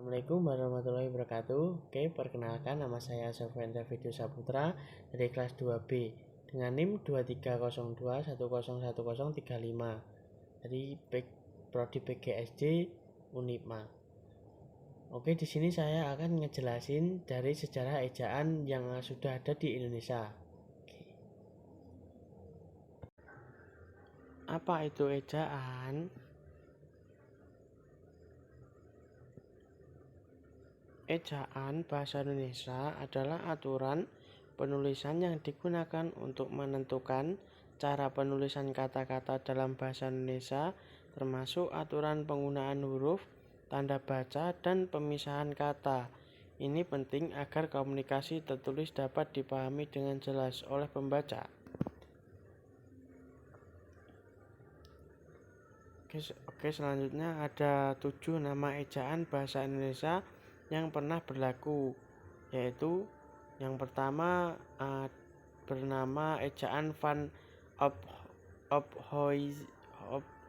Assalamualaikum warahmatullahi wabarakatuh. Oke, perkenalkan nama saya Sofyan Davidu Saputra dari kelas 2B dengan NIM 2302101035 dari Prodi PGSD Unipma. Oke, di sini saya akan ngejelasin dari sejarah ejaan yang sudah ada di Indonesia. Oke. Apa itu ejaan? Ejaan bahasa Indonesia adalah aturan penulisan yang digunakan untuk menentukan cara penulisan kata-kata dalam bahasa Indonesia, termasuk aturan penggunaan huruf, tanda baca, dan pemisahan kata. Ini penting agar komunikasi tertulis dapat dipahami dengan jelas oleh pembaca. Oke, selanjutnya ada 7 nama ejaan bahasa Indonesia yang pernah berlaku, yaitu yang pertama bernama ejaan Van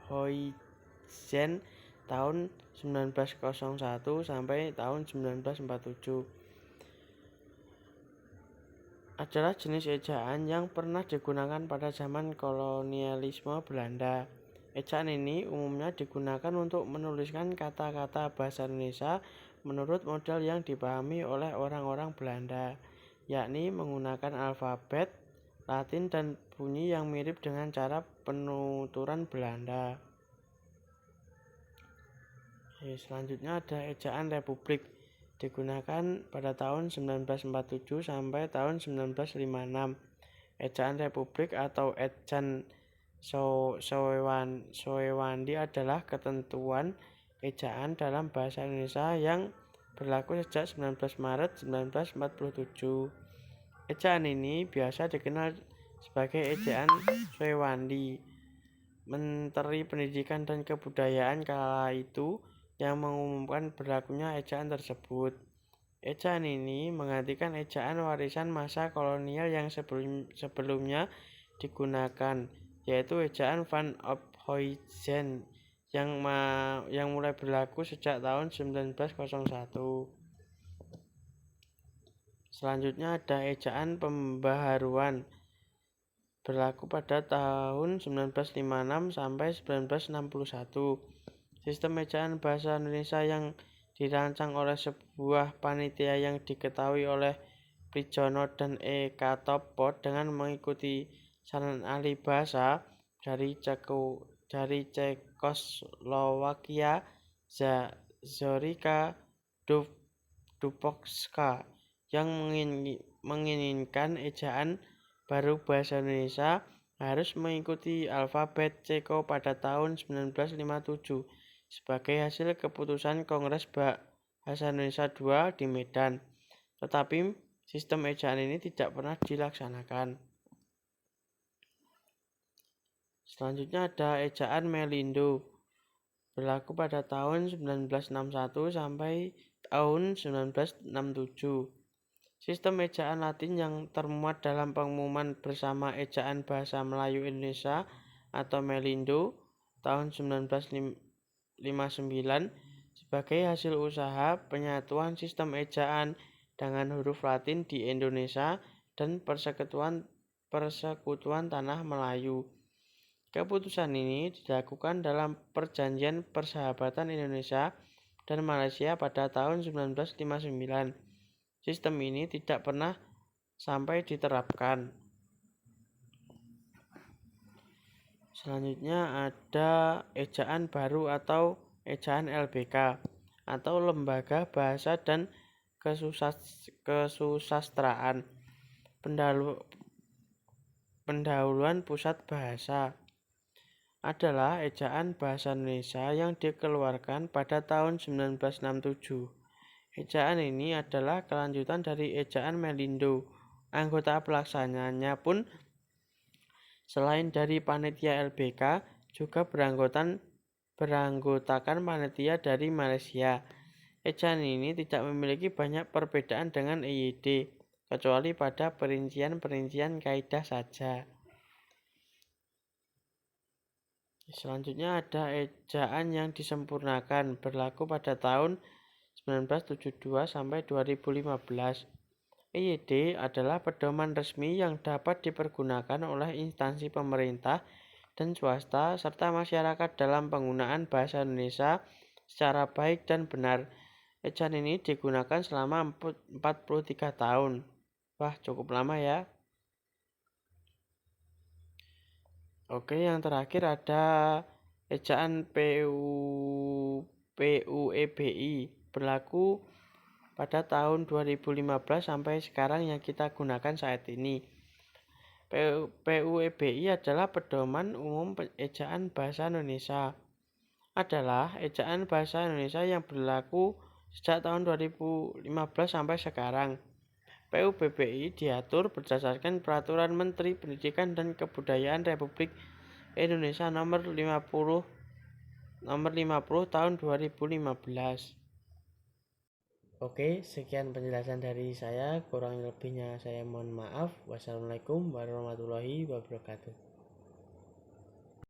Ophuijsen tahun 1901 sampai tahun 1947. Adalah jenis ejaan yang pernah digunakan pada zaman kolonialisme Belanda. Ejaan ini umumnya digunakan untuk menuliskan kata-kata bahasa Indonesia menurut model yang dipahami oleh orang-orang Belanda, yakni menggunakan alfabet Latin dan bunyi yang mirip dengan cara penuturan Belanda. Selanjutnya ada ejaan Republik, digunakan pada tahun 1947 sampai tahun 1956. Ejaan Republik atau ejaan Sowewandi adalah ketentuan ejaan dalam bahasa Indonesia yang berlaku sejak 19 Maret 1947. Ejaan ini biasa dikenal sebagai ejaan Sowewandi. Menteri Pendidikan dan Kebudayaan kala itu yang mengumumkan berlakunya ejaan tersebut. Ejaan ini menggantikan ejaan warisan masa kolonial yang sebelumnya digunakan, yaitu ejaan Van Ophuijsen yang mulai berlaku sejak tahun 1901. Selanjutnya ada ejaan pembaharuan, berlaku pada tahun 1956 sampai 1961. Sistem ejaan bahasa Indonesia yang dirancang oleh sebuah panitia yang diketahui oleh Prijono dan E. Katopo dengan mengikuti saran ahli bahasa dari Cekoslowakia, Zorika Dubovska, yang menginginkan ejaan baru bahasa Indonesia harus mengikuti alfabet Ceko pada tahun 1957 sebagai hasil keputusan Kongres Bahasa Indonesia II di Medan. Tetapi sistem ejaan ini tidak pernah dilaksanakan. Selanjutnya ada ejaan Melindo, berlaku pada tahun 1961 sampai tahun 1967. Sistem ejaan Latin yang termuat dalam pengumuman bersama ejaan bahasa Melayu Indonesia atau Melindo tahun 1959 sebagai hasil usaha penyatuan sistem ejaan dengan huruf Latin di Indonesia dan Persekutuan Tanah Melayu. Keputusan ini dilakukan dalam Perjanjian Persahabatan Indonesia dan Malaysia pada tahun 1959. Sistem ini tidak pernah sampai diterapkan. Selanjutnya ada ejaan baru atau ejaan LBK atau Lembaga Bahasa dan Kesusastraan, Pendahuluan Pusat Bahasa, adalah ejaan bahasa Indonesia yang dikeluarkan pada tahun 1967. Ejaan ini adalah kelanjutan dari ejaan Melindo. Anggota pelaksananya pun selain dari panitia LBK juga beranggotakan panitia dari Malaysia. Ejaan ini tidak memiliki banyak perbedaan dengan EYD, kecuali pada perincian-perincian kaidah saja. Selanjutnya ada ejaan yang disempurnakan, berlaku pada tahun 1972 sampai 2015. EYD adalah pedoman resmi yang dapat dipergunakan oleh instansi pemerintah dan swasta serta masyarakat dalam penggunaan bahasa Indonesia secara baik dan benar. Ejaan ini digunakan selama 43 tahun. Wah, cukup lama ya. Oke, yang terakhir ada ejaan PUEBI berlaku pada tahun 2015 sampai sekarang yang kita gunakan saat ini. PUEBI adalah pedoman umum ejaan bahasa Indonesia. Adalah ejaan bahasa Indonesia yang berlaku sejak tahun 2015 sampai sekarang. PUBBI diatur berdasarkan Peraturan Menteri Pendidikan dan Kebudayaan Republik Indonesia nomor 50 tahun 2015. Oke, sekian penjelasan dari saya. Kurang lebihnya saya mohon maaf. Wassalamualaikum warahmatullahi wabarakatuh.